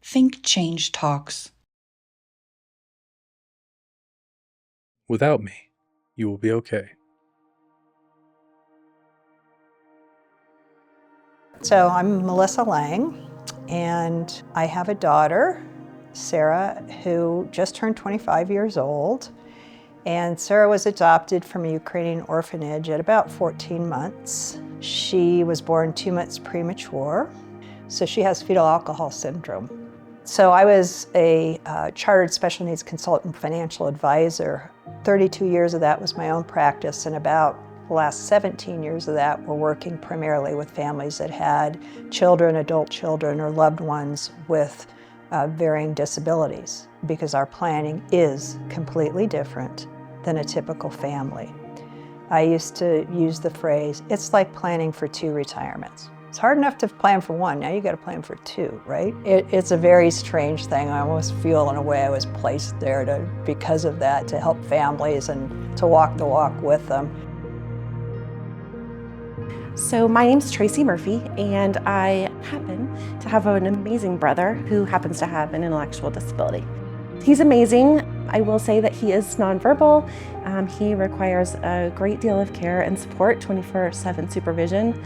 THINK+change talks. Without me, you will be okay. So I'm Melissa Lang, and I have a daughter, Sarah, who just turned 25 years old. And Sarah was adopted from a Ukrainian orphanage at about 14 months. She was born 2 months premature, so she has fetal alcohol syndrome. So I was a chartered special needs consultant financial advisor. 32 years of that was my own practice, and about the last 17 years of that were working primarily with families that had children, adult children, or loved ones with varying disabilities, because our planning is completely different than a typical family. I used to use the phrase, it's like planning for 2 retirements. It's hard enough to plan for 1, now you got to plan for 2, right? It's a very strange thing. I almost feel in a way I was placed there because of that, to help families and to walk the walk with them. So my name's Tracy Murphy, and I happen to have an amazing brother who happens to have an intellectual disability. He's amazing. I will say that he is nonverbal. He requires a great deal of care and support, 24/7 supervision,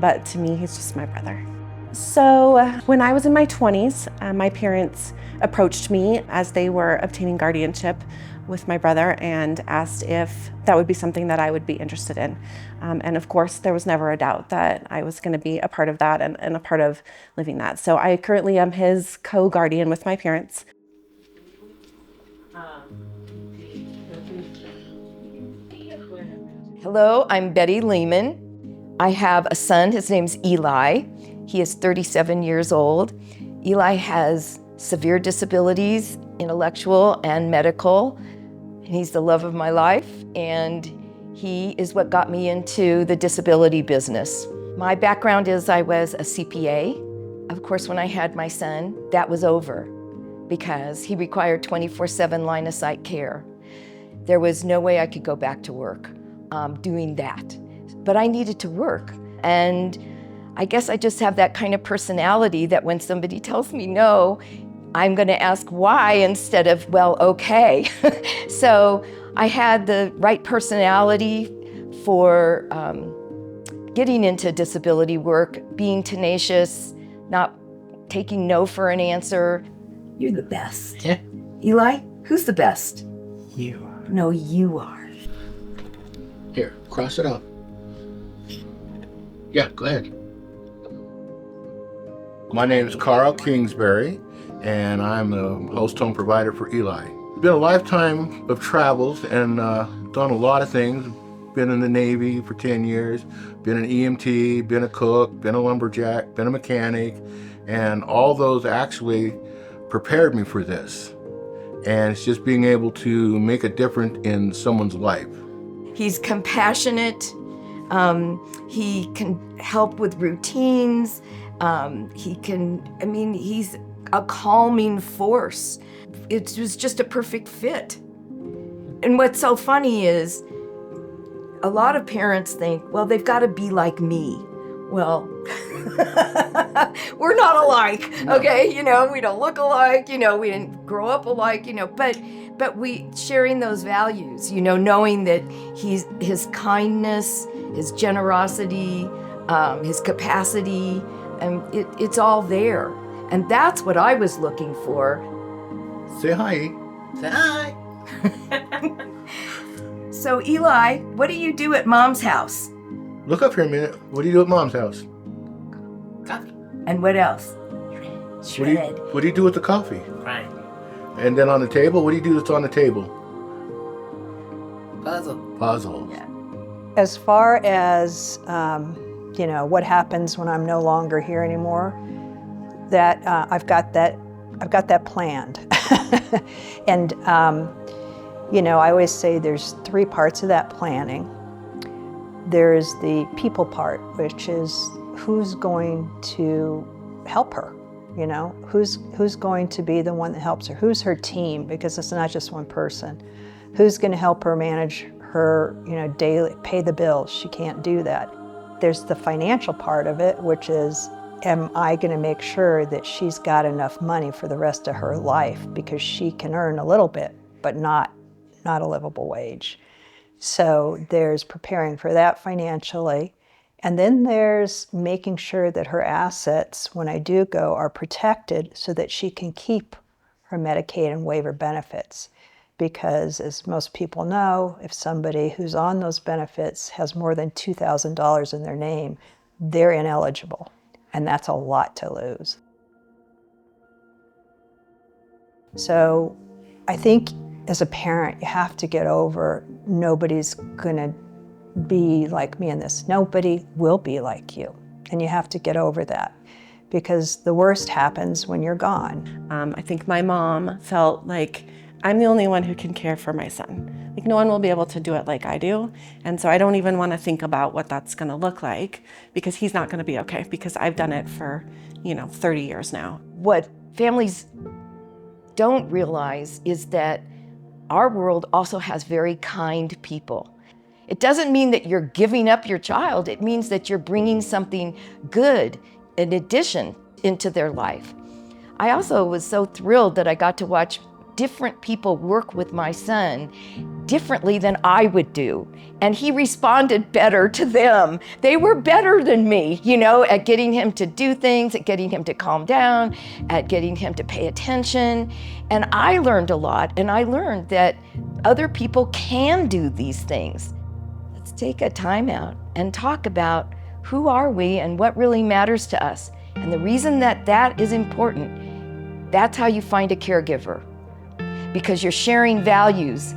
but to me, he's just my brother. So when I was in my 20s, my parents approached me as they were obtaining guardianship with my brother and asked if that would be something that I would be interested in. And of course, there was never a doubt that I was going to be a part of that and a part of living that. So I currently am his co-guardian with my parents. Hello, I'm Betty Lehman. I have a son, his name's Eli. He is 37 years old. Eli has severe disabilities, intellectual and medical. He's the love of my life, and he is what got me into the disability business. My background is I was a CPA. Of course, when I had my son, that was over because he required 24/7 line of sight care. There was no way I could go back to work doing that. But I needed to work. And I guess I just have that kind of personality that when somebody tells me no, I'm going to ask why instead of, well, okay. So I had the right personality for getting into disability work, being tenacious, not taking no for an answer. You're the best. Yeah. Eli, who's the best? You. No, you are. Here, cross it out. Yeah, go ahead. My name is Carl Kingsbury, and I'm the host home provider for Eli. It's been a lifetime of travels and done a lot of things. Been in the Navy for 10 years, been an EMT, been a cook, been a lumberjack, been a mechanic, and all those actually prepared me for this. And it's just being able to make a difference in someone's life. He's compassionate. He can help with routines. He's a calming force. It was just a perfect fit. And what's so funny is a lot of parents think, well, they've got to be like me. Well, we're not alike, okay? We don't look alike, we didn't grow up alike, but we sharing those values, knowing that his kindness, his generosity, his capacity, and it's all there. And that's what I was looking for. Say hi. Say hi. So Eli, what do you do at Mom's house? Look up here a minute. What do you do at Mom's house? Coffee. And what else? Shred. What do you do with the coffee? Right. And then on the table, what do you do that's on the table? Puzzle. Yeah. As far as what happens when I'm no longer here anymore, that I've got that planned. And I always say there's 3 parts of that planning. There's the people part, which is who's going to help her, who's going to be the one that helps her, who's her team, because it's not just one person, who's going to help her manage her, daily, pay the bills. She can't do that. There's the financial part of it, which is am I going to make sure that she's got enough money for the rest of her life, because she can earn a little bit, but not a livable wage. So there's preparing for that financially. And then there's making sure that her assets, when I do go, are protected so that she can keep her Medicaid and waiver benefits. Because as most people know, if somebody who's on those benefits has more than $2,000 in their name, they're ineligible. And that's a lot to lose. So I think as a parent, you have to get over nobody's gonna be like me in this. Nobody will be like you. And you have to get over that, because the worst happens when you're gone. I think my mom felt like I'm the only one who can care for my son. Like, no one will be able to do it like I do. And so I don't even want to think about what that's going to look like, because he's not going to be okay, because I've done it for, 30 years now. What families don't realize is that our world also has very kind people. It doesn't mean that you're giving up your child. It means that you're bringing something good in addition into their life. I also was so thrilled that I got to watch different people work with my son differently than I would do. And he responded better to them. They were better than me, at getting him to do things, at getting him to calm down, at getting him to pay attention. And I learned a lot, and I learned that other people can do these things. Let's take a time out and talk about who are we and what really matters to us. And the reason that is important, that's how you find a caregiver, because you're sharing values.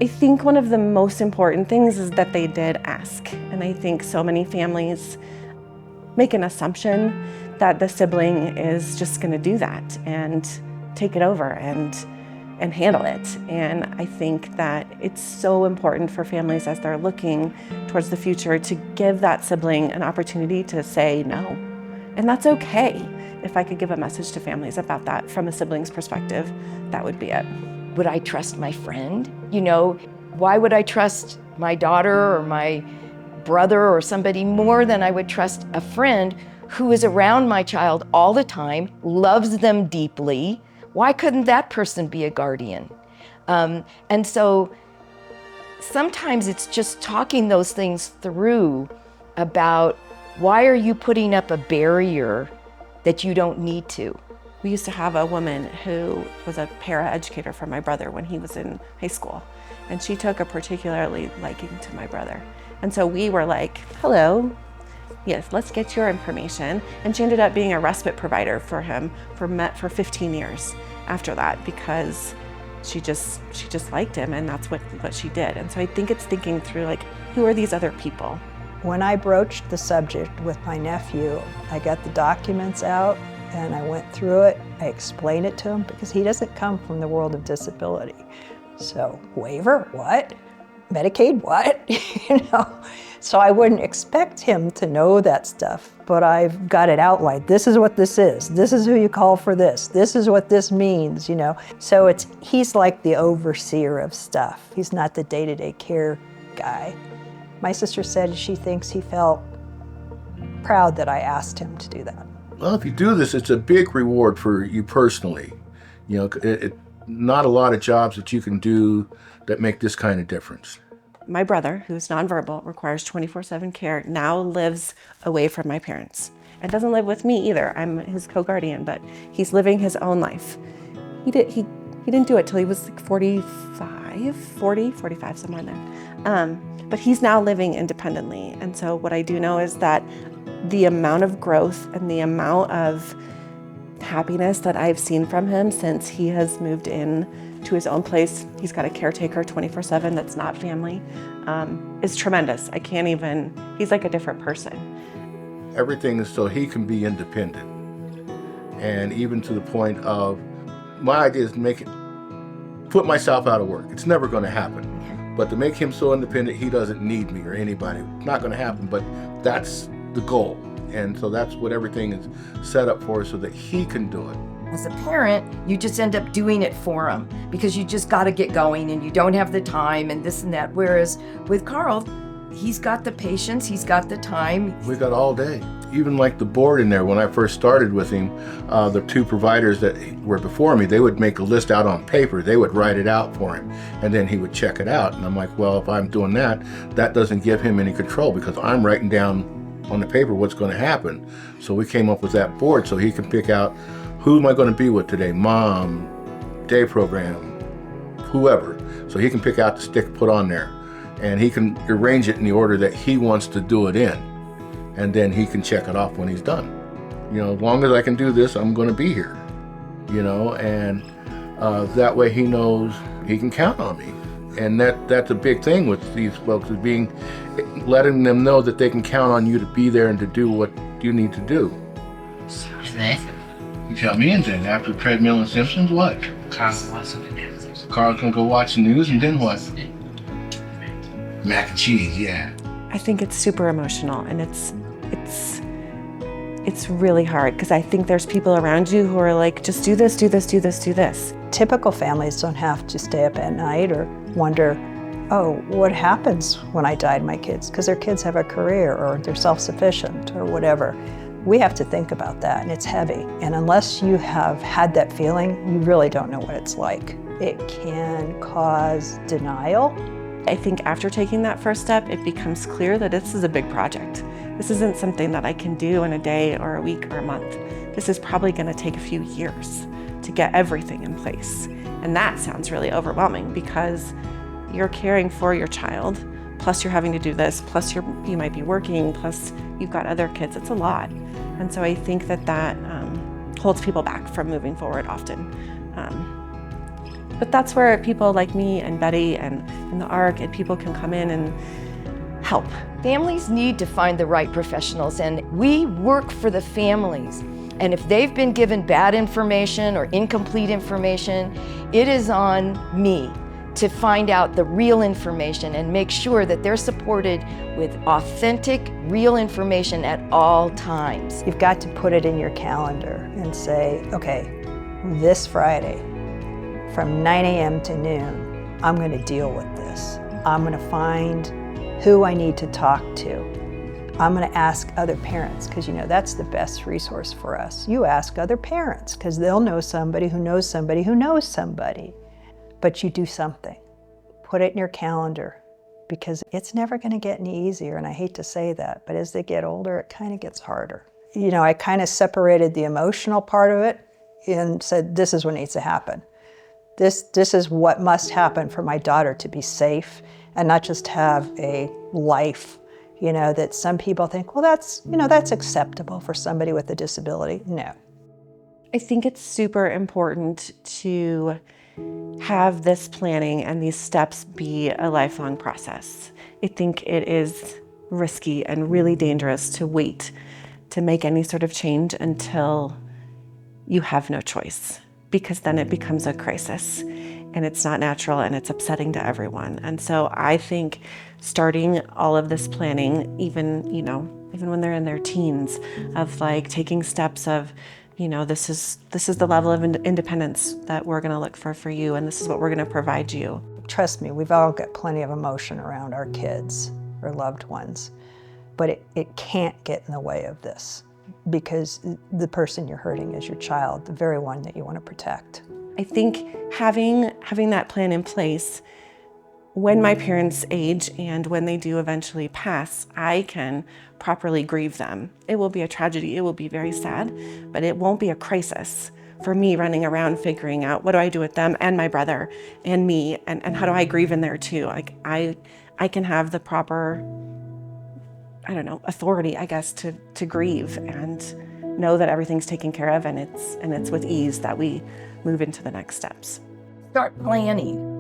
I think one of the most important things is that they did ask. And I think so many families make an assumption that the sibling is just going to do that and take it over and handle it. And I think that it's so important for families, as they're looking towards the future, to give that sibling an opportunity to say no. And that's okay. If I could give a message to families about that from a sibling's perspective, that would be it. Would I trust my friend? Why would I trust my daughter or my brother or somebody more than I would trust a friend who is around my child all the time, loves them deeply? Why couldn't that person be a guardian? And so sometimes it's just talking those things through about, why are you putting up a barrier that you don't need to? We used to have a woman who was a para-educator for my brother when he was in high school, and she took a particularly liking to my brother. And so we were like, hello, yes, let's get your information. And she ended up being a respite provider for him for 15 years after that, because she just liked him, and that's what she did. And so I think it's thinking through, like, who are these other people? When I broached the subject with my nephew, I got the documents out and I went through it. I explained it to him, because he doesn't come from the world of disability. So, waiver, what? Medicaid, what? So I wouldn't expect him to know that stuff, but I've got it outlined. This is what this is. This is who you call for this. This is what this means, So he's like the overseer of stuff. He's not the day-to-day care guy. My sister said she thinks he felt proud that I asked him to do that. Well, if you do this, it's a big reward for you personally. Not a lot of jobs that you can do that make this kind of difference. My brother, who's nonverbal, requires 24/7 care, now lives away from my parents. And doesn't live with me either. I'm his co-guardian, but he's living his own life. He didn't do it till he was like 45, somewhere in there. But he's now living independently. And so what I do know is that the amount of growth and the amount of happiness that I've seen from him since he has moved in to his own place, he's got a caretaker 24/7 that's not family, is tremendous. He's like a different person. Everything is so he can be independent. And even to the point of, my idea is to put myself out of work. It's never going to happen. But to make him so independent, he doesn't need me or anybody. It's not going to happen, but that's the goal. And so that's what everything is set up for, so that he can do it. As a parent, you just end up doing it for him, because you just got to get going and you don't have the time and this and that. Whereas with Carl, he's got the patience, he's got the time. We got all day. Even like the board in there, when I first started with him, the two providers that were before me, they would make a list out on paper. They would write it out for him, and then he would check it out. And I'm like, well, if I'm doing that, that doesn't give him any control because I'm writing down on the paper what's going to happen. So we came up with that board so he can pick out who am I going to be with today, mom, day program, whoever. So he can pick out the stick put on there, and he can arrange it in the order that he wants to do it in. And then he can check it off when he's done. As long as I can do this, I'm going to be here. And that way he knows he can count on me. And that's a big thing with these folks, is letting them know that they can count on you to be there and to do what you need to do. You tell me, and then after Treadmill and Simpsons, what? Carl's gonna go watch the news, and then what? Mac and cheese, yeah. I think it's super emotional, and it's really hard because I think there's people around you who are like, just do this, do this, do this, do this. Typical families don't have to stay up at night or wonder, oh, what happens when I died my kids? Because their kids have a career or they're self-sufficient or whatever. We have to think about that, and it's heavy. And unless you have had that feeling, you really don't know what it's like. It can cause denial. I think after taking that first step, it becomes clear that this is a big project. This isn't something that I can do in a day or a week or a month. This is probably going to take a few years to get everything in place. And that sounds really overwhelming because you're caring for your child, plus you're having to do this, plus you might be working, plus you've got other kids. It's a lot. And so I think that holds people back from moving forward often. But that's where people like me and Betty and the ARC and people can come in and help. Families need to find the right professionals, and we work for the families. And if they've been given bad information or incomplete information, it is on me to find out the real information and make sure that they're supported with authentic, real information at all times. You've got to put it in your calendar and say, okay, this Friday from 9 a.m. to noon, I'm going to deal with this. I'm going to find who I need to talk to. I'm going to ask other parents, because that's the best resource for us. You ask other parents, because they'll know somebody who knows somebody who knows somebody. But you do something. Put it in your calendar, because it's never going to get any easier, and I hate to say that, but as they get older, it kind of gets harder. I kind of separated the emotional part of it and said, this is what needs to happen. This is what must happen for my daughter to be safe and not just have a life, that some people think, well, that's acceptable for somebody with a disability. No. I think it's super important to have this planning and these steps be a lifelong process. I think it is risky and really dangerous to wait to make any sort of change until you have no choice, because then it becomes a crisis and it's not natural and it's upsetting to everyone. And so I think starting all of this planning, even when they're in their teens, of like taking steps of, this is the level of independence that we're going to look for you, and this is what we're going to provide you. Trust me, we've all got plenty of emotion around our kids or loved ones, but it can't get in the way of this, because the person you're hurting is your child, the very one that you want to protect. I think having that plan in place, when my parents age and when they do eventually pass, I can properly grieve them. It will be a tragedy, it will be very sad, but it won't be a crisis for me running around figuring out what do I do with them and my brother and me, and how do I grieve in there too. Like I can have the proper, authority, I guess, to grieve and know that everything's taken care of, and it's with ease that we move into the next steps. Start planning.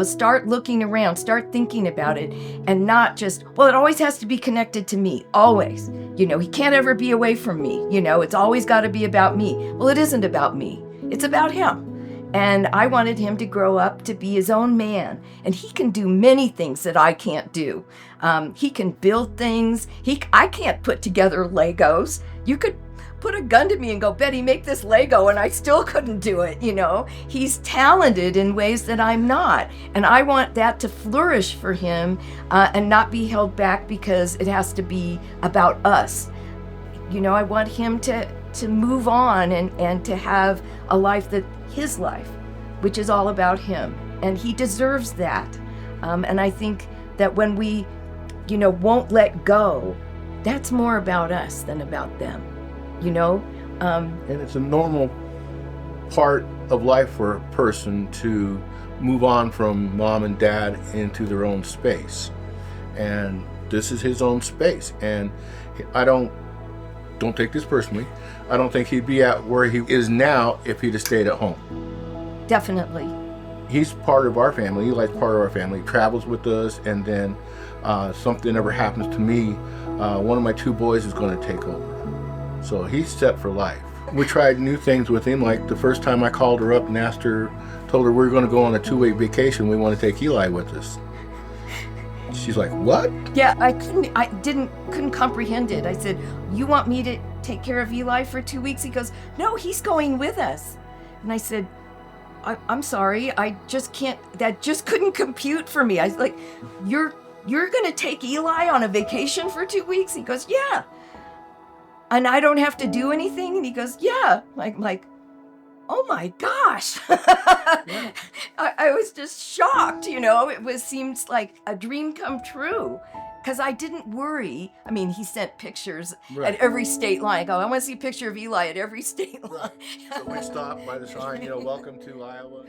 Start looking around, start thinking about it, and not just, well, it always has to be connected to me, always. He can't ever be away from me. It's always got to be about me. Well, it isn't about me. It's about him. And I wanted him to grow up to be his own man. And he can do many things that I can't do. He can build things. I can't put together Legos. You could put a gun to me and go, Betty, make this Lego, and I still couldn't do it, He's talented in ways that I'm not. And I want that to flourish for him and not be held back because it has to be about us. I want him to move on and to have a life his life, which is all about him. And he deserves that. And I think that when we, won't let go, that's more about us than about them, And it's a normal part of life for a person to move on from mom and dad into their own space. And this is his own space. And I don't take this personally. I don't think he'd be at where he is now if he'd have stayed at home. Definitely. He's part of our family. Eli's part of our family. He travels with us, and then something ever happens to me, one of my two boys is going to take over. So he's set for life. We tried new things with him, like the first time I called her up and told her we were going to go on a 2-week vacation. We want to take Eli with us. She's like, what? Yeah, I couldn't comprehend it. I said, you want me to take care of Eli for 2 weeks? He goes, no, he's going with us. And I said, I'm sorry, I just can't, that just couldn't compute for me. I was like, you're going to take Eli on a vacation for 2 weeks? He goes, yeah. And I don't have to do anything? And he goes, yeah. Like, oh my gosh. I was just shocked, it seems like a dream come true. Because I didn't worry. I mean, he sent pictures at every state line. I go, I want to see a picture of Eli at every state line. So we stopped by the sign, welcome to Iowa.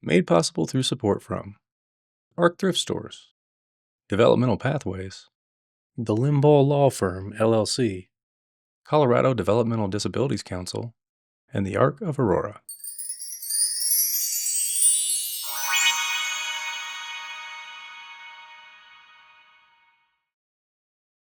Made possible through support from ARC Thrift Stores, Developmental Pathways, the Limbaugh Law Firm, LLC, Colorado Developmental Disabilities Council, and the ARC of Aurora.